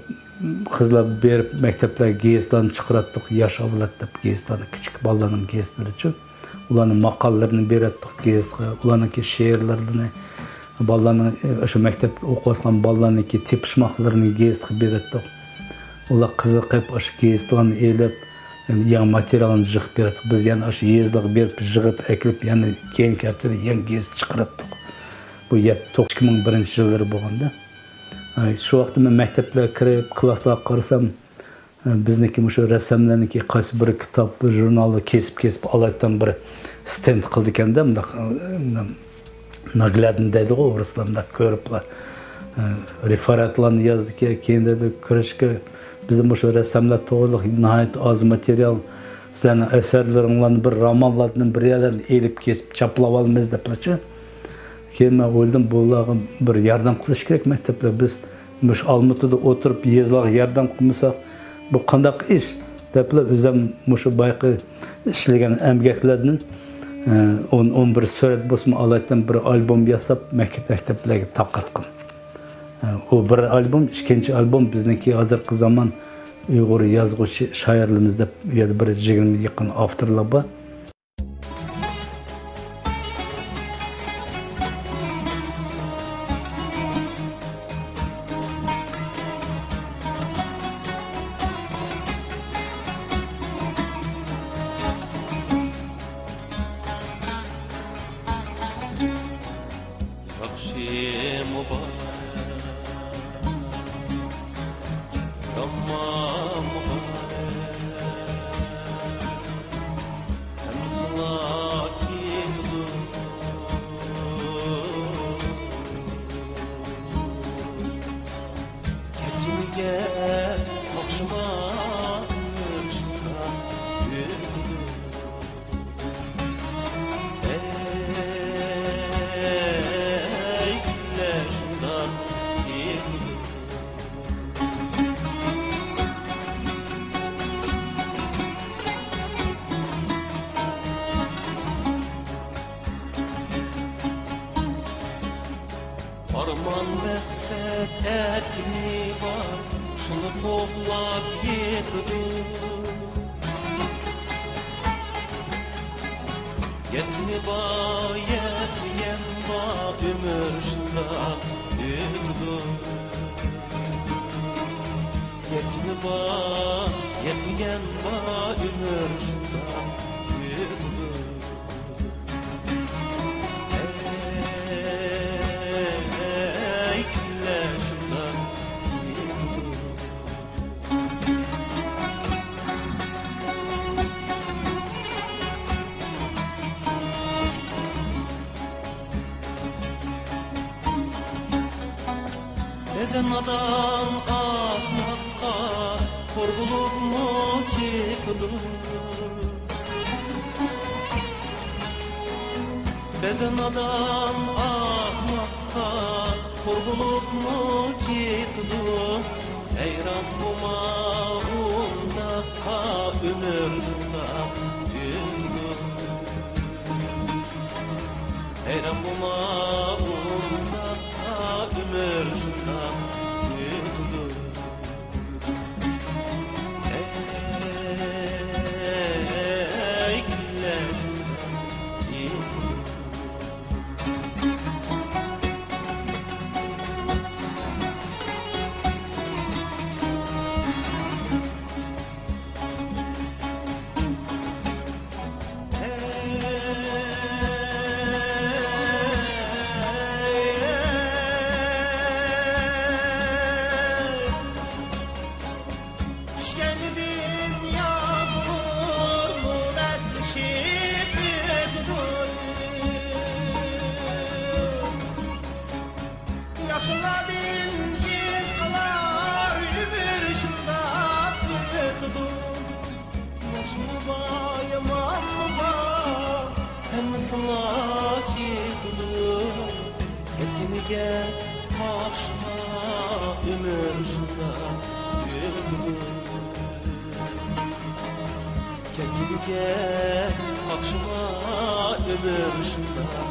qizlar berib maktablarga gazetlarni chiqaratdik, yosh avlod deb gazetlarni, kichik bolalarning gazetlari uchun. Ularning maqollalarini beratdik gazetga, ularning she'rlarini, bolalarning o'sha maktab o'qiyotgan bolalarning tepishmoqlarini gazetga beratdik. Ular qiziqib o'sha gazetlarni elib, yangi materialni yig'ib beratdik. Biz yana o'sha yezlarga berib, yig'ib, eklib, yana keyin kaptani yangi gazet chiqaratdik. Bu 2001-yillar bo'lganda. Şu vaqtda men maktablarga kirib, klasslarga qarasam, bizniki shu rassamlarniki qaysi bir kitob, bir jurnalni kesib olayotgan bir stend qildi ekanda, bundaq nagladin deydi o'g'rislamda ko'riblar. Referatlarni yozdik, keyin dedi kirishga bizim shu rassamlar to'g'riliq nihoyat oz material, sizlarning asarlaringlarni bir romanlardan bir yerlarni elib kesib chaplab olamiz deblarchi. Keyin men o'yladim, bularga bir yordam qilish kerak maktablar. Biz mush Almatada o'tirib yezlarga yordam qilmasak, bu qandaq ish deblar. O'zim mushu bayqi ishlagan emgaklardan 11 surat bo'lsin olayotgan bir albom yasab maktablarga taqatdim. O bir albom, ikkinchi albom bizniki hozirgi zamon Uyg'ur yozuvchi shoirlarimiz deb yerda bir 20 yaqin avtorlar bor. Arman məqsəd ətini var, şunu qoğlab yetidir. Yetini var, yetmeyen var, ömür şundaq ömür. Yetini var, yetmeyen var, ömür şundaq ömür. Bezenadan ahmakka korkuluk mu kitidur? Bezenadan ahmakka korkuluk mu kitidur? Ey Rabbuma undakka ömürda dündür. Ey Rabbuma undakka ömürda dündür. Ey güller Hemmisla gidiyor Ketkinige Kaşma ömür şunda Ketkinige Kaşma ömür şunda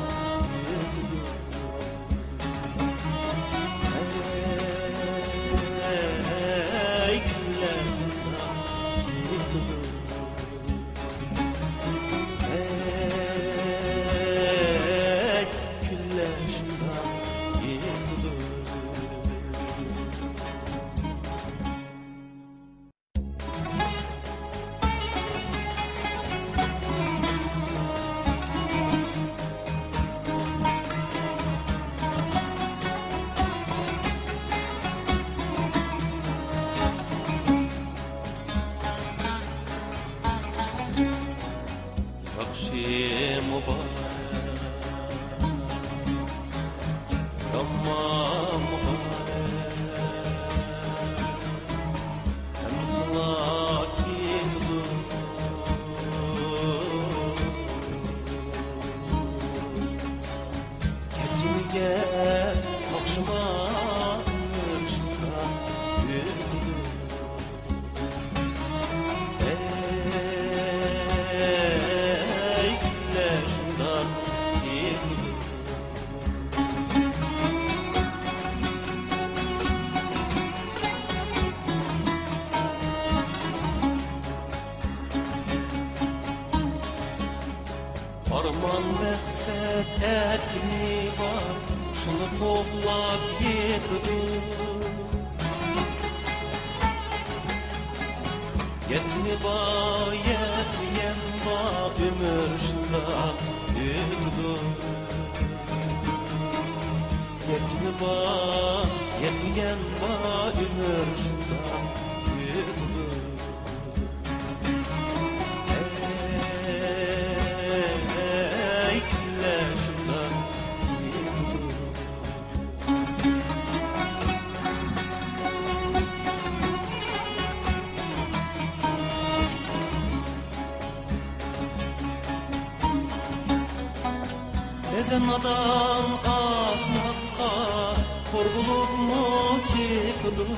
Arman məqsəd ətini var Şunu toplab yetidir Yetini var, yetmeyen var Ömür şunda yetidir Yetini var, yetmeyen var Ömür şunda yetidir Bezenadan ahmakka Korkuluk mu getidir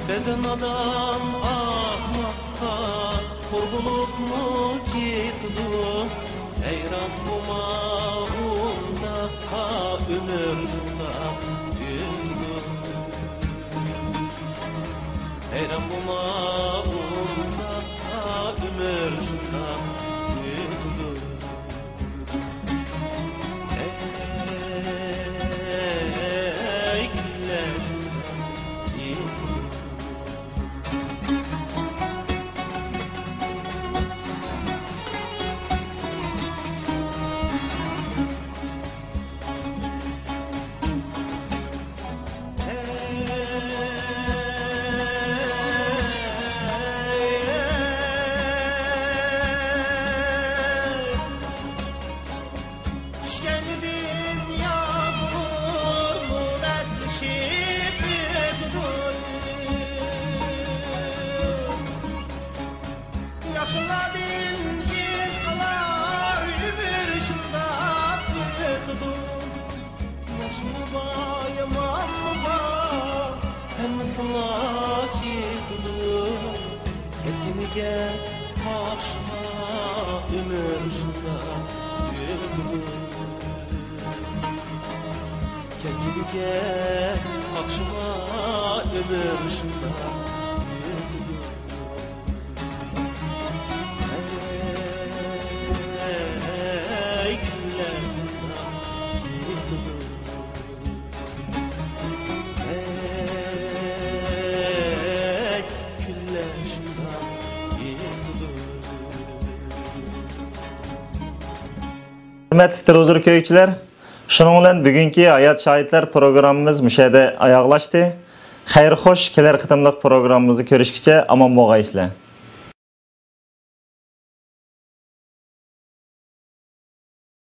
Bezenadan ahmakka Korkuluk mu getidir Ey Rabbuma unda ha ömür şunda dündür Ey Rabbuma unda ha ömür şunda dündür Ey güller şunda dündür Ketkinige kaşma ömür şunda Ketkinige kaşma ömür şunda Ey güller şunda Hürmetli televizor köyükçüler, şununla bugünkü Hayat Şahitler programımız müşahede ayaklaştı. Hayır hoş keler kıtımlık programımızı görüşkice aman boğaysızlar.